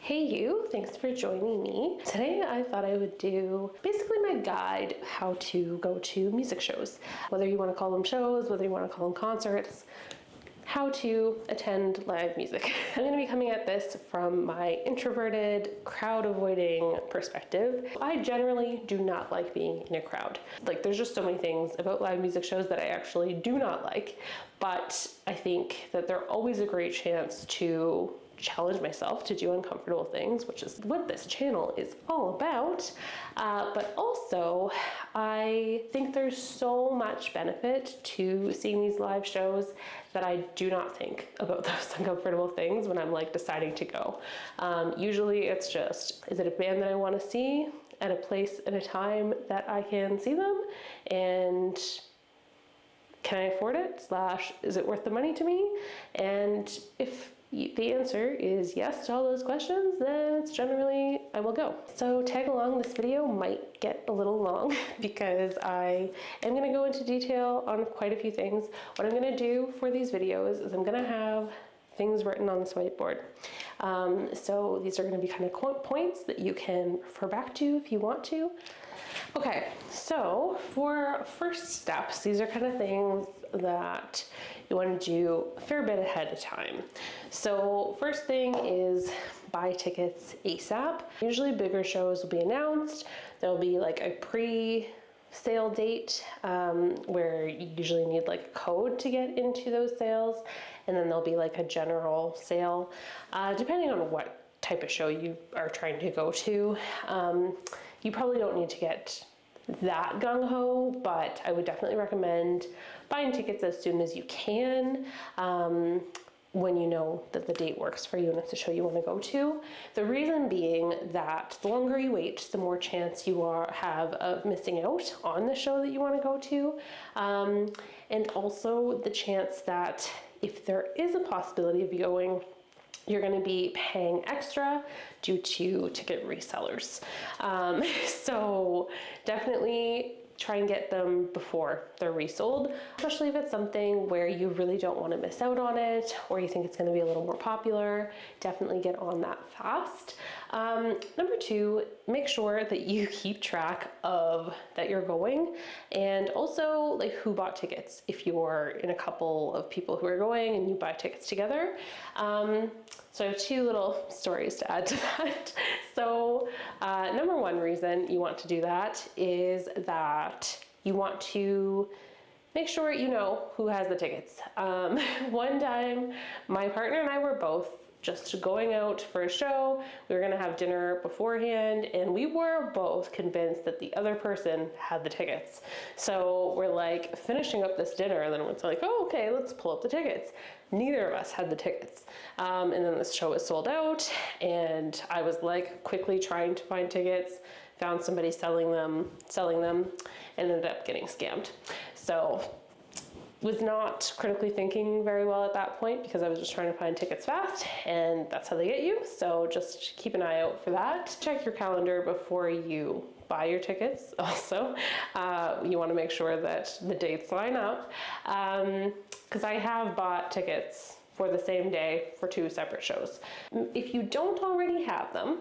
Hey you, thanks for joining me. Today I thought I would do basically my guide how to go to music shows. Whether you want to call them shows, whether you want to call them concerts, how to attend live music. I'm going to be coming at this from my introverted, crowd avoiding perspective. I generally do not like being in a crowd. Like, there's just so many things about live music shows that I actually do not like, but I think that they're always a great chance to challenge myself to do uncomfortable things, which is what this channel is all about. But also, I think there's so much benefit to seeing these live shows that I do not think about those uncomfortable things when I'm like deciding to go. Usually it's just, is it a band that I want to see at a place and a time that I can see them? And can I afford it? / is it worth the money to me? And if the answer is yes to all those questions, then it's generally I will go. So tag along. This video might get a little long because I am going to go into detail on quite a few things. What I'm going to do for these videos is I'm going to have things written on this whiteboard. So these are going to be kind of points that you can refer back to if you want to. Okay, so for first steps, these are kind of things that you want to do a fair bit ahead of time. So first thing is buy tickets ASAP. Usually bigger shows will be announced. There'll be like a pre-sale date where you usually need like a code to get into those sales. And then there'll be like a general sale, depending on what type of show you are trying to go to. You probably don't need to get that gung-ho, but I would definitely recommend buying tickets as soon as you can, when you know that the date works for you and it's a show you want to go to. The reason being that the longer you wait, the more chance you have of missing out on the show that you want to go to, and also the chance that if there is a possibility of you going, you're going to be paying extra due to ticket resellers. So definitely try and get them before they're resold, especially if it's something where you really don't want to miss out on it, or you think it's going to be a little more popular. Definitely get on that fast. Number two, make sure that you keep track of that you're going, and also like who bought tickets. If you're in a couple of people who are going and you buy tickets together. So I have two little stories to add to that. So number one reason you want to do that is that you want to make sure you know who has the tickets. One time, my partner and I were both just going out for a show. We were gonna have dinner beforehand, and we were both convinced that the other person had the tickets. So we're like finishing up this dinner, and then it's like, oh, okay, let's pull up the tickets. Neither of us had the tickets. And then this show was sold out, and I was like quickly trying to find tickets, found somebody selling them, and ended up getting scammed. So was not critically thinking very well at that point because I was just trying to find tickets fast, and that's how they get you. So just keep an eye out for that. Check your calendar before you buy your tickets also. You want to make sure that the dates line up, because I have bought tickets for the same day for two separate shows. If you don't already have them,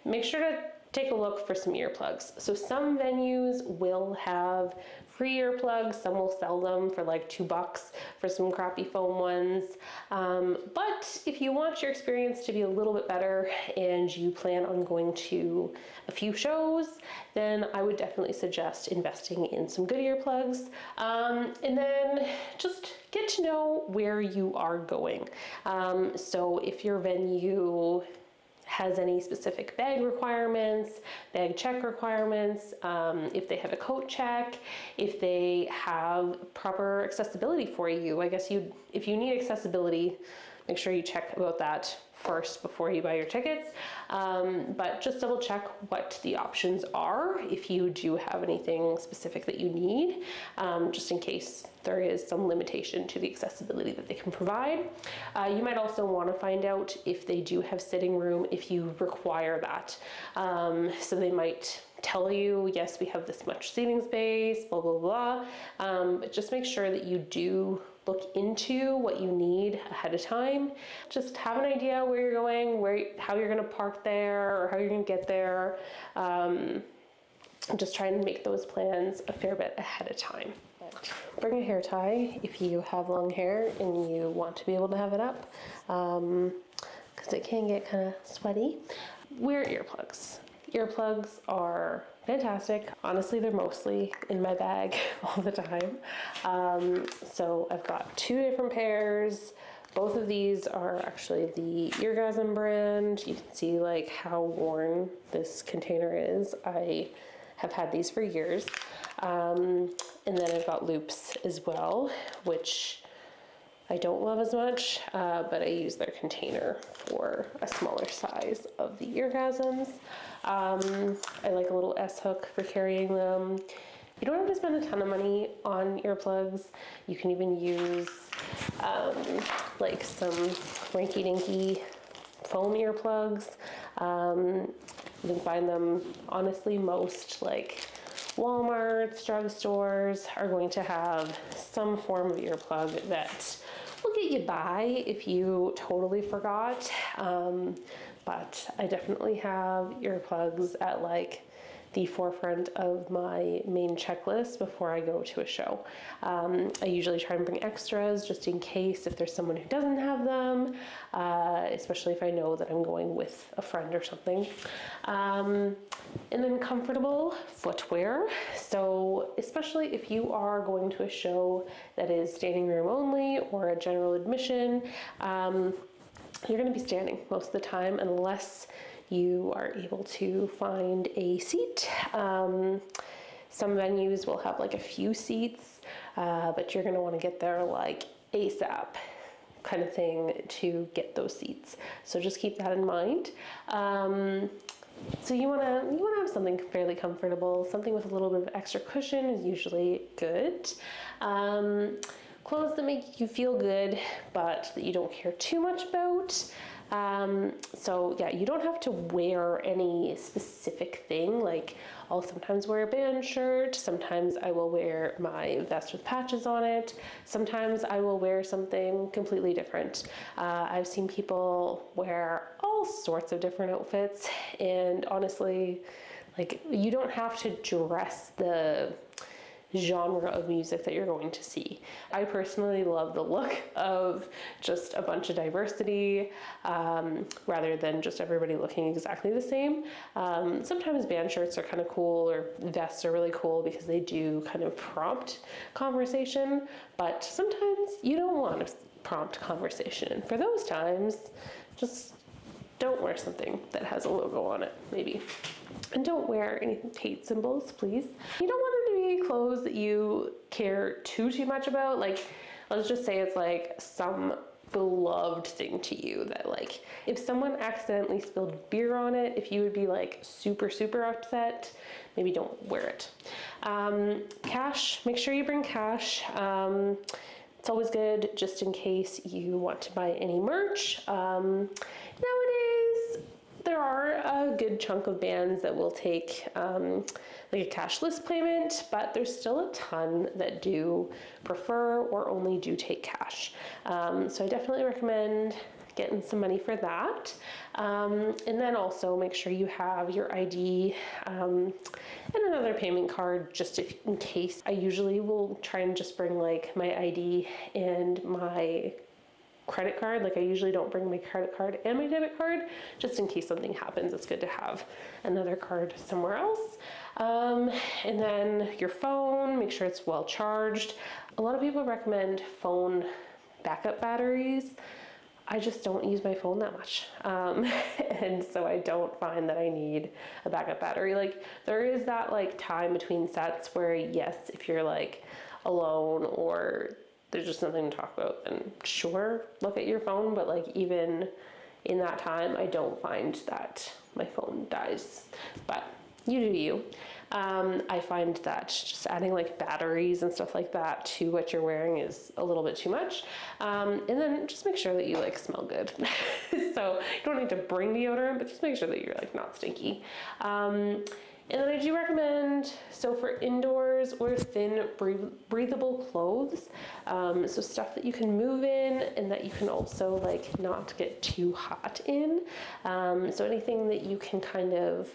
make sure to take a look for some earplugs. So some venues will have free earplugs, some will sell them for like $2 for some crappy foam ones. But if you want your experience to be a little bit better and you plan on going to a few shows, then I would definitely suggest investing in some good earplugs. And then just get to know where you are going. So if your venue has any specific bag requirements, bag check requirements, if they have a coat check, if they have proper accessibility for you. I guess if you need accessibility, make sure you check about that first before you buy your tickets. But just double check what the options are if you do have anything specific that you need, just in case there is some limitation to the accessibility that they can provide. You might also want to find out if they do have sitting room, if you require that. So they might tell you, yes, we have this much seating space, blah, blah, blah. But just make sure that you do look into what you need ahead of time. Just have an idea where you're going, how you're gonna park there, or how you're gonna get there. Just try and make those plans a fair bit ahead of time. Bring a hair tie if you have long hair and you want to be able to have it up, because it can get kind of sweaty. Wear earplugs. Earplugs are fantastic. Honestly, they're mostly in my bag all the time. So I've got 2 different pairs. Both of these are actually the Eargasm brand. You can see like how worn this container is. I have had these for years. And then I've got loops as well, which I don't love as much, but I use their container for a smaller size of the Eargasms. I like a little S-hook for carrying them. You don't have to spend a ton of money on earplugs. You can even use like some rinky-dinky foam earplugs. You can find them, honestly, most like Walmart's, drugstores are going to have some form of earplug that will get you by if you totally forgot. But I definitely have earplugs at like the forefront of my main checklist before I go to a show. I usually try and bring extras just in case if there's someone who doesn't have them, especially if I know that I'm going with a friend or something. And then comfortable footwear. So especially if you are going to a show that is standing room only or a general admission, you're going to be standing most of the time unless you are able to find a seat. Some venues will have like a few seats, but you're going to want to get there like ASAP kind of thing to get those seats. So just keep that in mind. So you want to have something fairly comfortable. Something with a little bit of extra cushion is usually good. Clothes that make you feel good, but that you don't care too much about. So yeah, you don't have to wear any specific thing. Like I'll sometimes wear a band shirt. Sometimes I will wear my vest with patches on it. Sometimes I will wear something completely different. I've seen people wear all sorts of different outfits, and honestly, like you don't have to dress the genre of music that you're going to see. I personally love the look of just a bunch of diversity, rather than just everybody looking exactly the same. Sometimes band shirts are kind of cool, or vests are really cool because they do kind of prompt conversation, but sometimes you don't want to prompt conversation. For those times, just don't wear something that has a logo on it, maybe. And don't wear any hate symbols, please. You don't want them to be clothes that you care too much about. Like, let's just say it's like some beloved thing to you that like, if someone accidentally spilled beer on it, if you would be like super, super upset, maybe don't wear it. Cash, make sure you bring cash. It's always good just in case you want to buy any merch. Nowadays, there are a good chunk of bands that will take like a cashless payment, but there's still a ton that do prefer or only do take cash. So I definitely recommend getting some money for that. And then also make sure you have your ID and another payment card just in case. I usually will try and just bring like my ID and my credit card. Like I usually don't bring my credit card and my debit card just in case something happens. It's good to have another card somewhere else. And then your phone, make sure it's well charged. A lot of people recommend phone backup batteries. I just don't use my phone that much. And so I don't find that I need a backup battery. Like there is that like time between sets where yes, if you're like alone or there's just nothing to talk about, then sure, look at your phone. But like even in that time, I don't find that my phone dies, but you do you. I find that just adding like batteries and stuff like that to what you're wearing is a little bit too much. And then just make sure that you like smell good. So you don't need to bring deodorant, but just make sure that you're like not stinky. And then I do recommend, so for indoors, wear thin, breathable clothes. So stuff that you can move in and that you can also like not get too hot in. So anything that you can kind of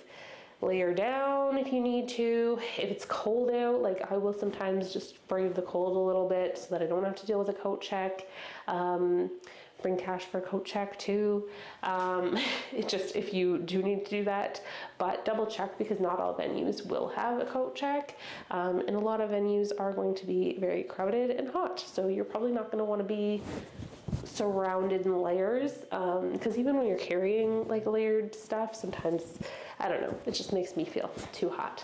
layer down if you need to. If it's cold out, like I will sometimes just brave the cold a little bit so that I don't have to deal with a coat check. Bring cash for a coat check too. It just, if you do need to do that, but double check because not all venues will have a coat check. And a lot of venues are going to be very crowded and hot. So you're probably not gonna wanna be surrounded in layers. Because even when you're carrying like layered stuff, sometimes, I don't know, it just makes me feel too hot.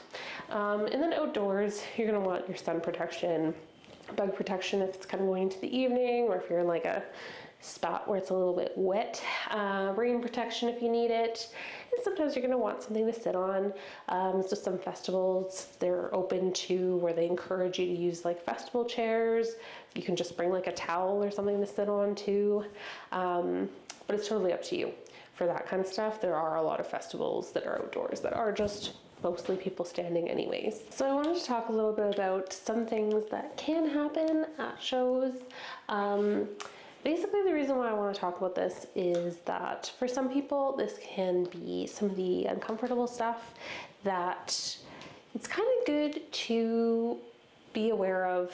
And then outdoors, you're gonna want your sun protection, bug protection if it's kind of going into the evening, or if you're in like a spot where it's a little bit wet, rain protection if you need it. And sometimes you're going to want something to sit on. So some festivals, they're open to where they encourage you to use like festival chairs. You can just bring like a towel or something to sit on too. But it's totally up to you. For that kind of stuff, there are a lot of festivals that are outdoors that are just mostly people standing anyways. So I wanted to talk a little bit about some things that can happen at shows. Basically, the reason why I want to talk about this is that for some people, this can be some of the uncomfortable stuff that it's kind of good to be aware of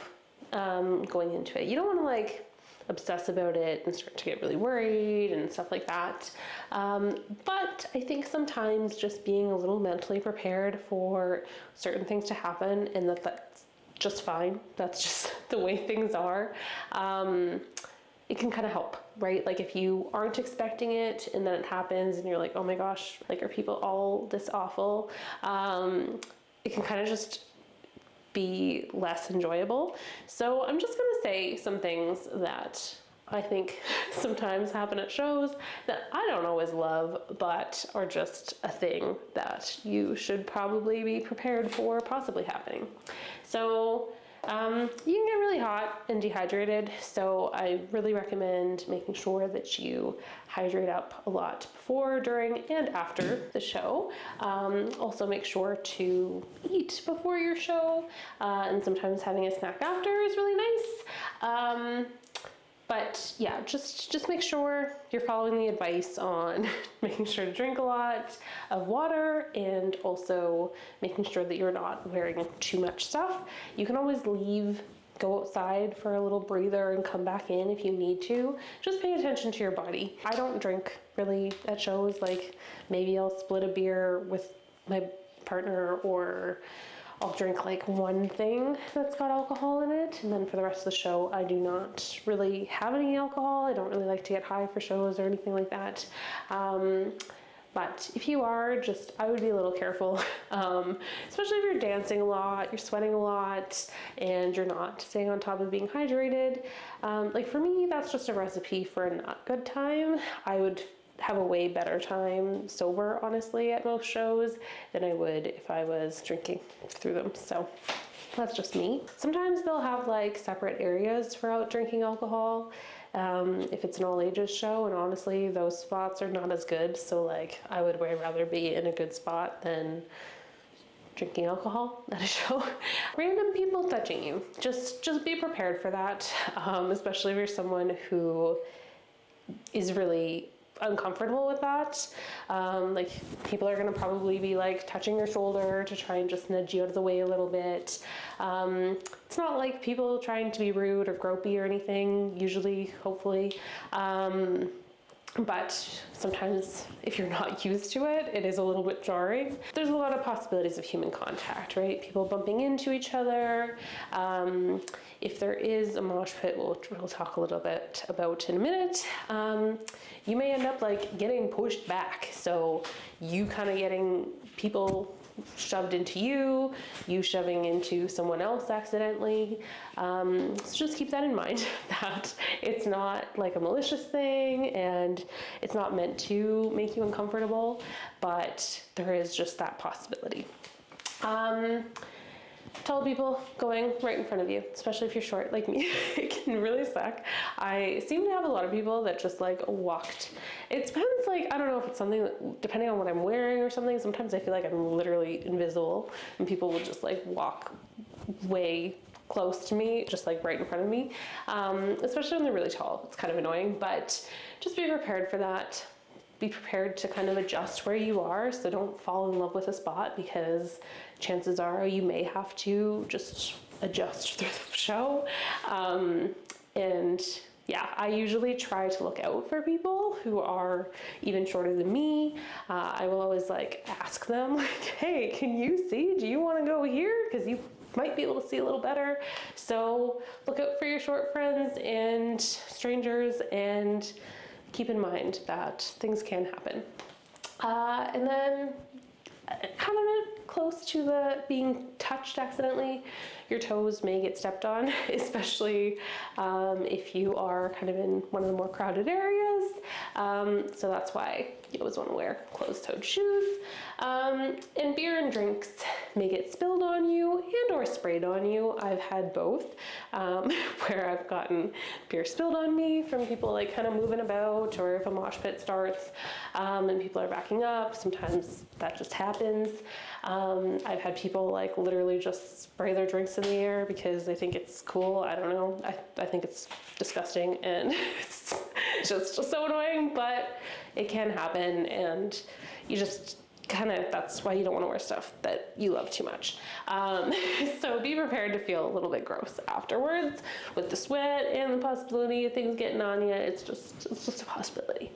going into it. You don't want to like obsess about it and start to get really worried and stuff like that. But I think sometimes just being a little mentally prepared for certain things to happen, and that's just fine. That's just the way things are. It can kind of help, right? Like if you aren't expecting it and then it happens and you're like, oh my gosh, like are people all this awful? It can kind of just be less enjoyable. So I'm just gonna say some things that I think sometimes happen at shows that I don't always love, but are just a thing that you should probably be prepared for possibly happening. So you can get really hot and dehydrated, so I really recommend making sure that you hydrate up a lot before, during, and after the show. Also make sure to eat before your show, and sometimes having a snack after is really nice. But yeah, just make sure you're following the advice on making sure to drink a lot of water and also making sure that you're not wearing too much stuff. You can always go outside for a little breather and come back in if you need to. Just pay attention to your body. I don't drink really at shows. Like maybe I'll split a beer with my partner, or I'll drink like one thing that's got alcohol in it, and then for the rest of the show I do not really have any alcohol. I don't really like to get high for shows or anything like that. But if you are, I would be a little careful, especially if you're dancing a lot, you're sweating a lot, and you're not staying on top of being hydrated. Like for me, that's just a recipe for a not good time. I would have a way better time sober, honestly, at most shows than I would if I was drinking through them. So that's just me. Sometimes they'll have like separate areas for out drinking alcohol if it's an all ages show, and honestly those spots are not as good. So like I would way rather be in a good spot than drinking alcohol at a show. Random people touching you, just be prepared for that, especially if you're someone who is really uncomfortable with that. Like people are gonna probably be like touching your shoulder to try and just nudge you out of the way a little bit. It's not like people trying to be rude or gropey or anything, usually, hopefully. But sometimes if you're not used to it, it is a little bit jarring. There's a lot of possibilities of human contact, right? People bumping into each other. If there is a mosh pit, we'll talk a little bit about in a minute, you may end up like getting pushed back. So you kind of getting people shoved into you shoving into someone else accidentally. So just keep that in mind, that it's not like a malicious thing and it's not meant to make you uncomfortable, but there is just that possibility. tall people going right in front of you, especially if you're short like me. It can really suck. I seem to have a lot of people that just like walked. It depends, like, I don't know if it's something that, depending on what I'm wearing or something, sometimes I feel like I'm literally invisible and people will just like walk way close to me, just like right in front of me, especially when they're really tall. It's kind of annoying, but just be prepared for that. Be prepared to kind of adjust where you are, so don't fall in love with a spot, because chances are you may have to just adjust through the show. And yeah, I usually try to look out for people who are even shorter than me. I will always like ask them like, hey, can you see? Do you want to go here? Because you might be able to see a little better. So look out for your short friends and strangers, and keep in mind that things can happen. And then kind of close to the being touched accidentally, your toes may get stepped on, especially if you are kind of in one of the more crowded areas. So that's why you always want to wear closed-toed shoes. And beer and drinks may get spilled on you and or sprayed on you. I've had both, where I've gotten beer spilled on me from people like kind of moving about, or if a mosh pit starts and people are backing up, sometimes that just happens. I've had people like literally just spray their drinks in the air because they think it's cool. I don't know. I think it's disgusting and it's just so annoying, but it can happen, and you just kind of, that's why you don't want to wear stuff that you love too much. So be prepared to feel a little bit gross afterwards with the sweat and the possibility of things getting on you. It's just a possibility.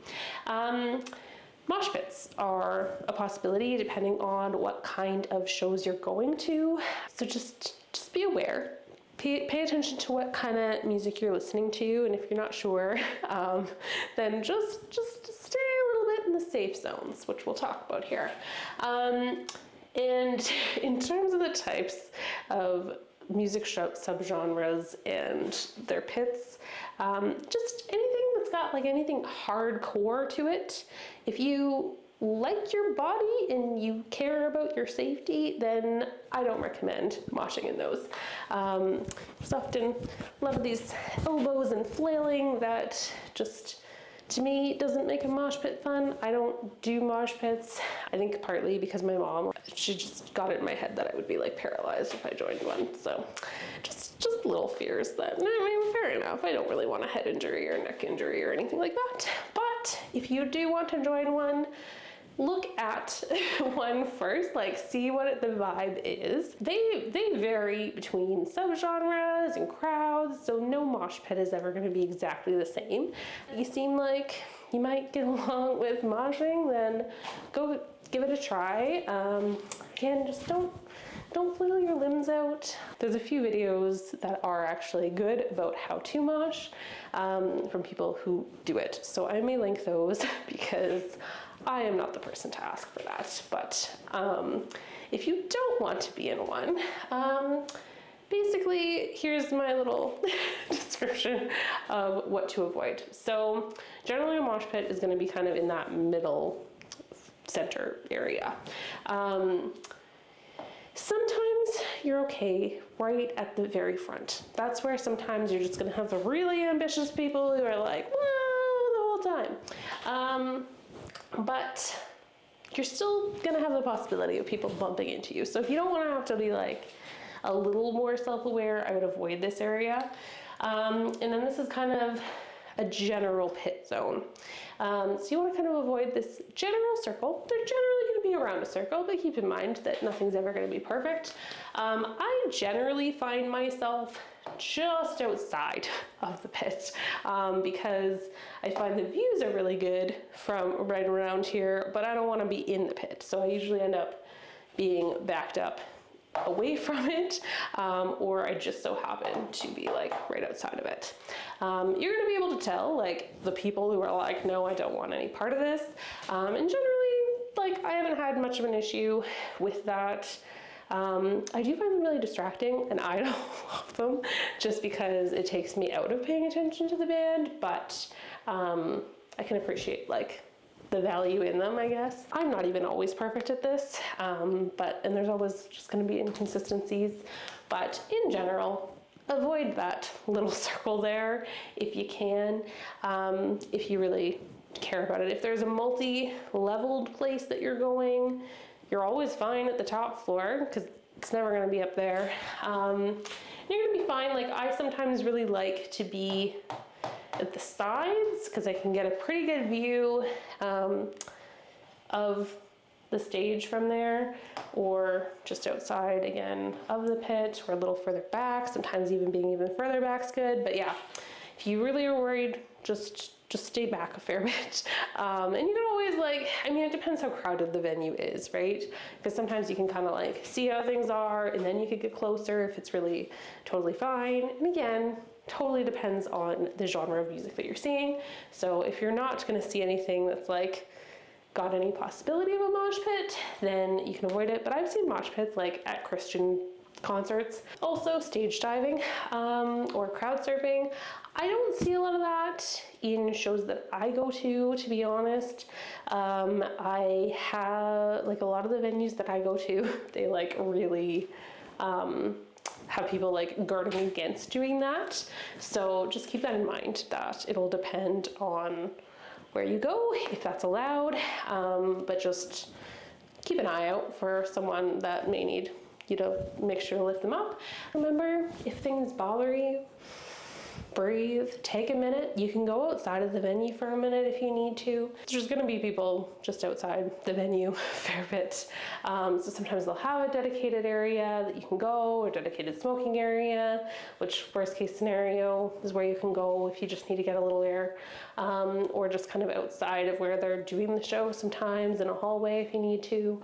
Mosh pits are a possibility depending on what kind of shows you're going to. So just be aware. Pay attention to what kind of music you're listening to, and if you're not sure, then just stay a little bit in the safe zones, which we'll talk about here. And in terms of the types of music subgenres and their pits, just anything that's got like anything hardcore to it. If you like your body and you care about your safety, then I don't recommend moshing in those. There's often a lot of these elbows and flailing that just, to me, doesn't make a mosh pit fun. I don't do mosh pits. I think partly because my mom, she just got it in my head that I would be like paralyzed if I joined one. So just little fears that, I mean, fair enough. I don't really want a head injury or neck injury or anything like that. But if you do want to join one, look at one first, like see what the vibe is. They vary between subgenres and crowds, so no mosh pit is ever going to be exactly the same. You seem like you might get along with moshing, then go give it a try. Again, just don't flail your limbs out. There's a few videos that are actually good about how to mosh from people who do it. So I may link those because I am not the person to ask for that. But if you don't want to be in one, basically here's my little description of what to avoid. So generally a mosh pit is going to be kind of in that middle center area. Sometimes you're okay right at the very front. That's where sometimes you're just going to have the really ambitious people who are like, whoa, the whole time. But you're still going to have the possibility of people bumping into you. So if you don't want to have to be like a little more self-aware, I would avoid this area. And then this is kind of a general pit zone. So you want to kind of avoid this general circle. They're generally going to be around a circle, but keep in mind that nothing's ever going to be perfect. I generally find myself just outside of the pit because I find the views are really good from right around here, but I don't want to be in the pit. So I usually end up being backed up away from it, or I just so happen to be like right outside of it. You're gonna be able to tell like the people who are like, no, I don't want any part of this. And generally, like I haven't had much of an issue with that. I do find them really distracting, and I don't love them just because it takes me out of paying attention to the band, but I can appreciate like the value in them, I guess. I'm not even always perfect at this, and there's always just going to be inconsistencies, but in general, avoid that little circle there if you can, if you really care about it. If there's a multi-leveled place that you're going, you're always fine at the top floor because it's never going to be up there. You're going to be fine. Like, I sometimes really like to be at the sides because I can get a pretty good view of the stage from there, or just outside again of the pit, or a little further back. Sometimes even being even further back's good. But yeah, if you really are worried, just stay back a fair bit. And you can always, like, I mean, it depends how crowded the venue is, right? Because sometimes you can kind of like see how things are, and then you could get closer if it's really totally fine. And again, totally depends on the genre of music that you're seeing. So if you're not going to see anything that's like got any possibility of a mosh pit, then you can avoid it. But I've seen mosh pits like at Christian concerts. Also stage diving or crowd surfing. I don't see a lot of that in shows that I go to be honest. I have, like, a lot of the venues that I go to, they like really have people like guarding against doing that. So just keep that in mind, that it'll depend on where you go, if that's allowed, but just keep an eye out for someone that may need you to make sure to lift them up. Remember, if things bother you, breathe, take a minute. You can go outside of the venue for a minute if you need to. There's going to be people just outside the venue a fair bit. So sometimes they'll have a dedicated area that you can go, or dedicated smoking area, which worst case scenario is where you can go if you just need to get a little air, or just kind of outside of where they're doing the show sometimes in a hallway if you need to.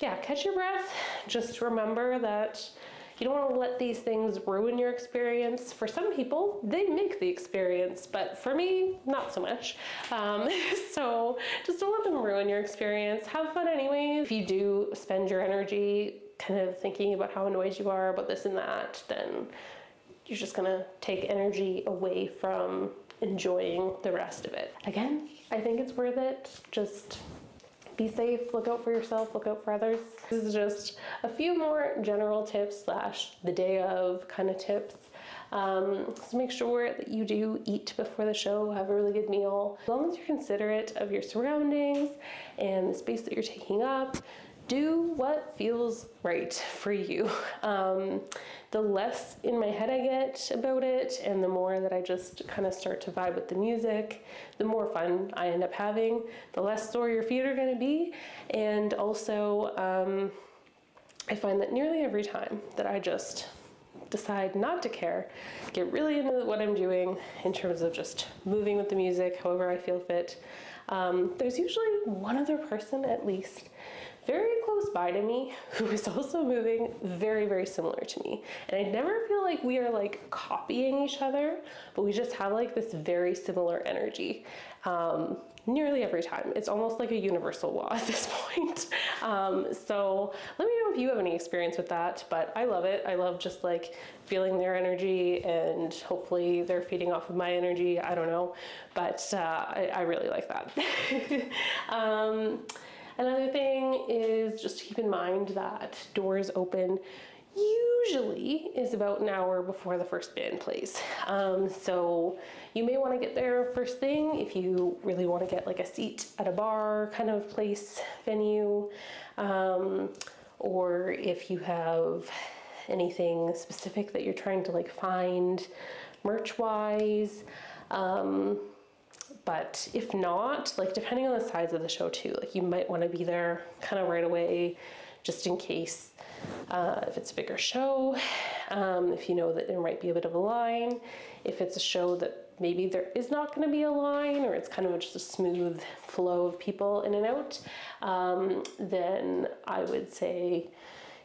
Yeah, catch your breath. Just remember that you don't want to let these things ruin your experience. For some people, they make the experience, but for me, not so much. So just don't let them ruin your experience. Have fun anyway. If you do spend your energy kind of thinking about how annoyed you are about this and that, then you're just gonna take energy away from enjoying the rest of it. Again, I think it's worth it. Just be safe, look out for yourself, look out for others. This is just a few more general tips / the day of kind of tips. So make sure that you do eat before the show, have a really good meal. As long as you're considerate of your surroundings and the space that you're taking up, do what feels right for you. The less in my head I get about it, and the more that I just kind of start to vibe with the music, the more fun I end up having, the less sore your feet are going to be. And also, I find that nearly every time that I just decide not to care, get really into what I'm doing in terms of just moving with the music however I feel fit, there's usually one other person at least very close by to me who is also moving very, very similar to me. And I never feel like we are like copying each other, but we just have like this very similar energy. Nearly every time. It's almost like a universal law at this point. So let me know if you have any experience with that, but I love it. I love just like feeling their energy, and hopefully they're feeding off of my energy. I don't know, but I really like that. Another thing is just to keep in mind that doors open usually is about an hour before the first band plays. So you may want to get there first thing if you really want to get like a seat at a bar kind of place, venue, or if you have anything specific that you're trying to like find merch-wise. But if not, like depending on the size of the show too, like you might want to be there kind of right away just in case if it's a bigger show, if you know that there might be a bit of a line. If it's a show that maybe there is not going to be a line, or it's kind of just a smooth flow of people in and out, then I would say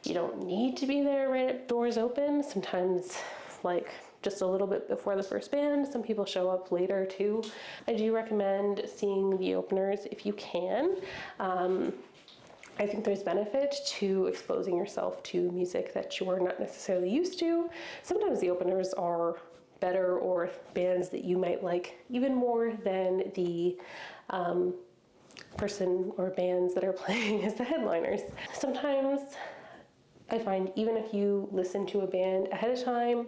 you don't need to be there right at doors open. Sometimes like just a little bit before the first band. Some people show up later too. I do recommend seeing the openers if you can. I think there's benefit to exposing yourself to music that you're not necessarily used to. Sometimes the openers are better, or bands that you might like even more than the person or bands that are playing as the headliners. Sometimes I find even if you listen to a band ahead of time,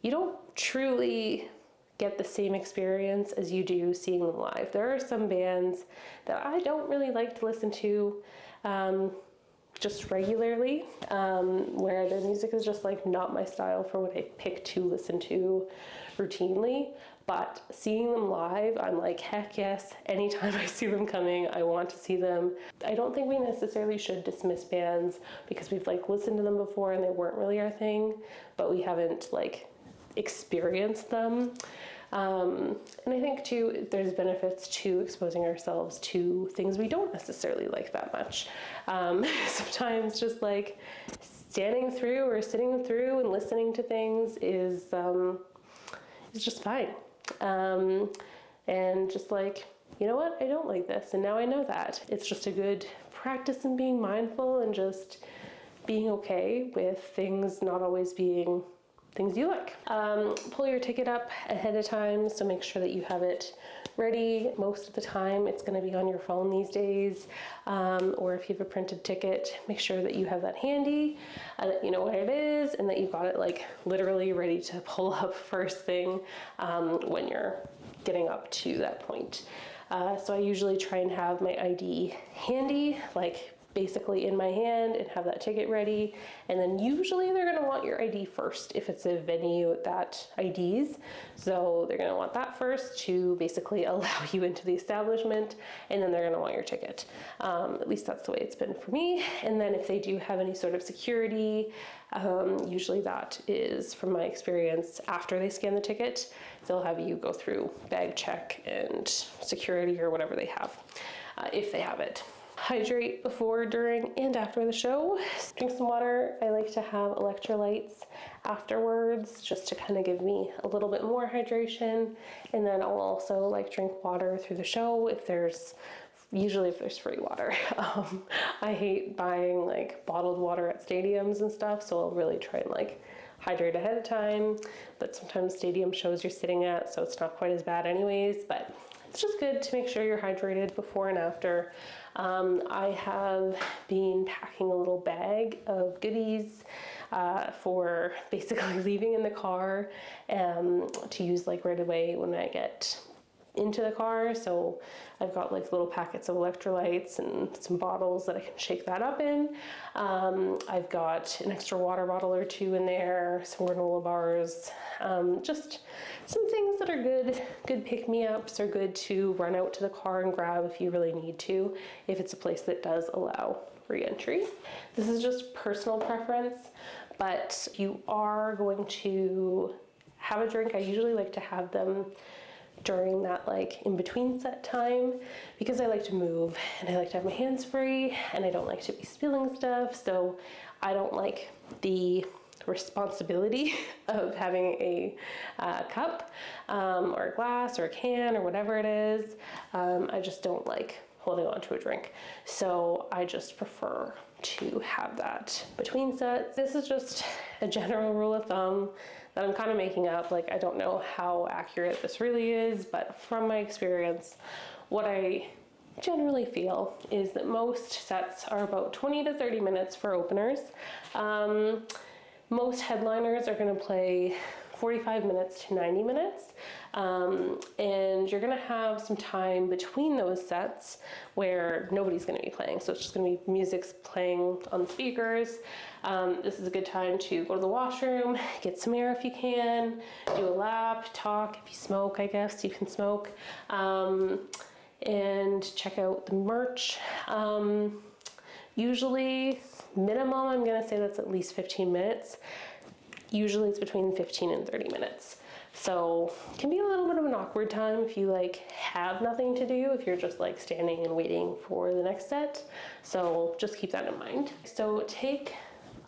you don't truly get the same experience as you do seeing them live. There are some bands that I don't really like to listen to just regularly, where their music is just like not my style for what I pick to listen to routinely. But seeing them live, I'm like, heck yes, anytime I see them coming, I want to see them. I don't think we necessarily should dismiss bands because we've like listened to them before and they weren't really our thing, but we haven't like experienced them. And I think too, there's benefits to exposing ourselves to things we don't necessarily like that much. Sometimes just like standing through or sitting through and listening to things is just fine. And just like, you know what, I don't like this, and now I know that. It's just a good practice in being mindful and just being okay with things not always being things you like. Pull your ticket up ahead of time, so make sure that you have it ready. Most of the time it's going to be on your phone these days, or if you have a printed ticket, make sure that you have that handy, that you know what it is, and that you've got it like literally ready to pull up first thing when you're getting up to that point. So I usually try and have my ID handy, like basically in my hand, and have that ticket ready. And then usually they're going to want your ID first if it's a venue that IDs. So they're going to want that first to basically allow you into the establishment, and then they're going to want your ticket. At least that's the way it's been for me. And then if they do have any sort of security, usually that is, from my experience, after they scan the ticket, they'll have you go through bag check and security or whatever they have, if they have it. Hydrate before, during, and after the show. Drink some water. I like to have electrolytes afterwards just to kind of give me a little bit more hydration. And then I'll also like drink water through the show if there's free water. I hate buying like bottled water at stadiums and stuff, so I'll really try and like hydrate ahead of time. But sometimes stadium shows you're sitting at, so it's not quite as bad anyways, but it's just good to make sure you're hydrated before and after. I have been packing a little bag of goodies for basically leaving in the car to use like right away when I get into the car. So I've got like little packets of electrolytes and some bottles that I can shake that up in. I've got an extra water bottle or two in there, some granola bars, just some things that are good pick-me-ups, or good to run out to the car and grab if you really need to, if it's a place that does allow re-entry. This is just personal preference, but if you are going to have a drink, I usually like to have them during that like in between set time, because I like to move and I like to have my hands free and I don't like to be spilling stuff. So I don't like the responsibility of having a cup or a glass or a can or whatever it is. I just don't like holding on to a drink. So I just prefer to have that between sets. This is just a general rule of thumb that I'm kind of making up. Like, I don't know how accurate this really is, but from my experience, what I generally feel is that most sets are about 20 to 30 minutes for openers. Most headliners are going to play 45 minutes to 90 minutes, and you're going to have some time between those sets where nobody's going to be playing, so it's just going to be music's playing on the speakers. This is a good time to go to the washroom, get some air if you can, do a lap, talk. If you smoke, I guess you can smoke, and check out the merch. Usually minimum, I'm going to say that's at least 15 minutes. Usually it's between 15 and 30 minutes. So it can be a little bit of an awkward time if you like have nothing to do, if you're just like standing and waiting for the next set. So just keep that in mind. So take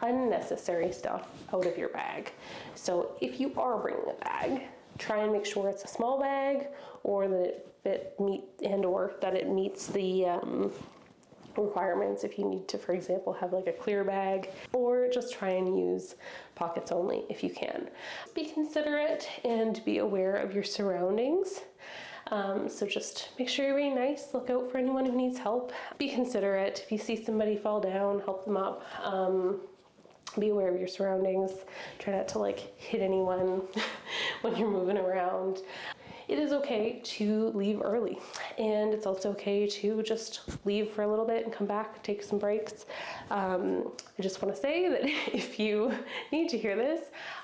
unnecessary stuff out of your bag. So if you are bringing a bag, try and make sure it's a small bag, or that it meets the requirements if you need to, for example, have like a clear bag, or just try and use pockets only if you can. Be considerate and be aware of your surroundings. So just make sure you're being nice, look out for anyone who needs help, be considerate. If you see somebody fall down, help them up. Be aware of your surroundings. Try not to like hit anyone when you're moving around. It is okay to leave early, and it's also okay to just leave for a little bit and come back, take some breaks. I just want to say that if you need to hear this,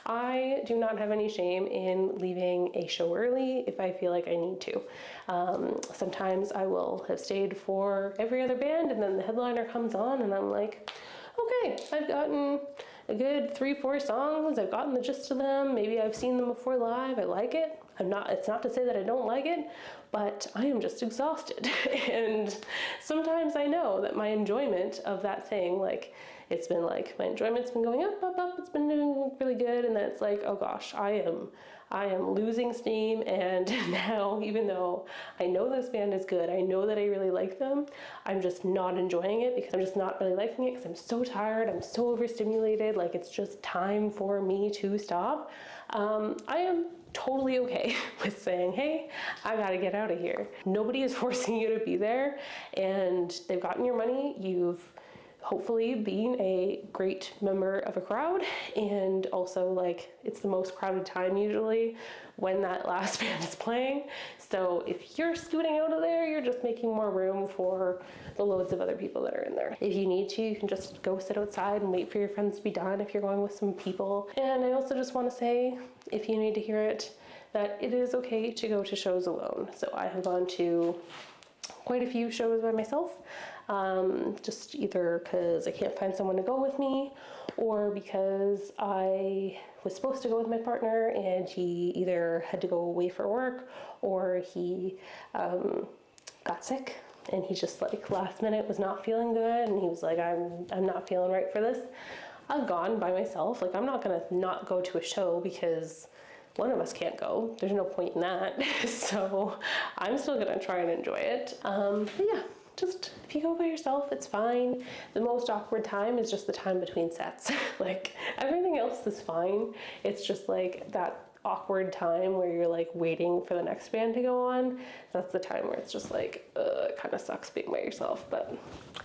I do not have any shame in leaving a show early if I feel like I need to. Sometimes I will have stayed for every other band, and then the headliner comes on and I'm like, okay, I've gotten a good 3-4 songs, I've gotten the gist of them, maybe I've seen them before live, I like it. It's not to say that I don't like it, but I am just exhausted. And sometimes I know that my enjoyment of that thing, like, it's been like, my enjoyment's been going up, up, up, it's been doing really good, and then it's like, oh gosh, I am losing steam, and now, even though I know this band is good, I know that I really like them, I'm just not enjoying it because I'm just not really liking it because I'm so tired, I'm so overstimulated, like it's just time for me to stop. I am totally okay with saying, hey, I gotta get out of here. Nobody is forcing you to be there, and they've gotten your money. You've hopefully been a great member of a crowd, and also like it's the most crowded time usually when that last band is playing. So if you're scooting out of there, you're just making more room for the loads of other people that are in there. If you need to, you can just go sit outside and wait for your friends to be done if you're going with some people. And I also just want to say, if you need to hear it, that it is okay to go to shows alone. So I have gone to quite a few shows by myself, just either because I can't find someone to go with me, or because I was supposed to go with my partner and he either had to go away for work or he got sick and he just like last minute was not feeling good and he was like, I'm not feeling right for this. I've gone by myself. Like, I'm not gonna not go to a show because one of us can't go. There's no point in that. So I'm still gonna try and enjoy it. But yeah, just if you go by yourself, it's fine. The most awkward time is just the time between sets. Like, everything else is fine. It's just like that awkward time where you're like waiting for the next band to go on. That's the time where it's just like, it kind of sucks being by yourself, but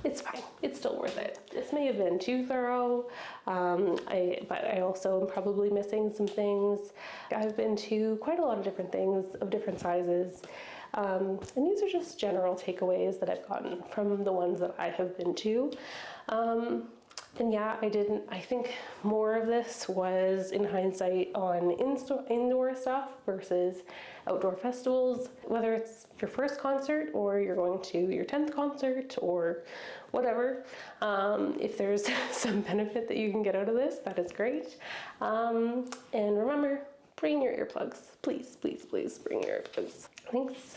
it's fine. It's still worth it. This may have been too thorough, but I also am probably missing some things. I've been to quite a lot of different things of different sizes. And these are just general takeaways that I've gotten from the ones that I have been to. And yeah, I think more of this was in hindsight on indoor stuff versus outdoor festivals, whether it's your first concert or you're going to your 10th concert or whatever. If there's some benefit that you can get out of this, that is great. And remember, bring your earplugs. Please, please, please bring your earplugs. Thanks.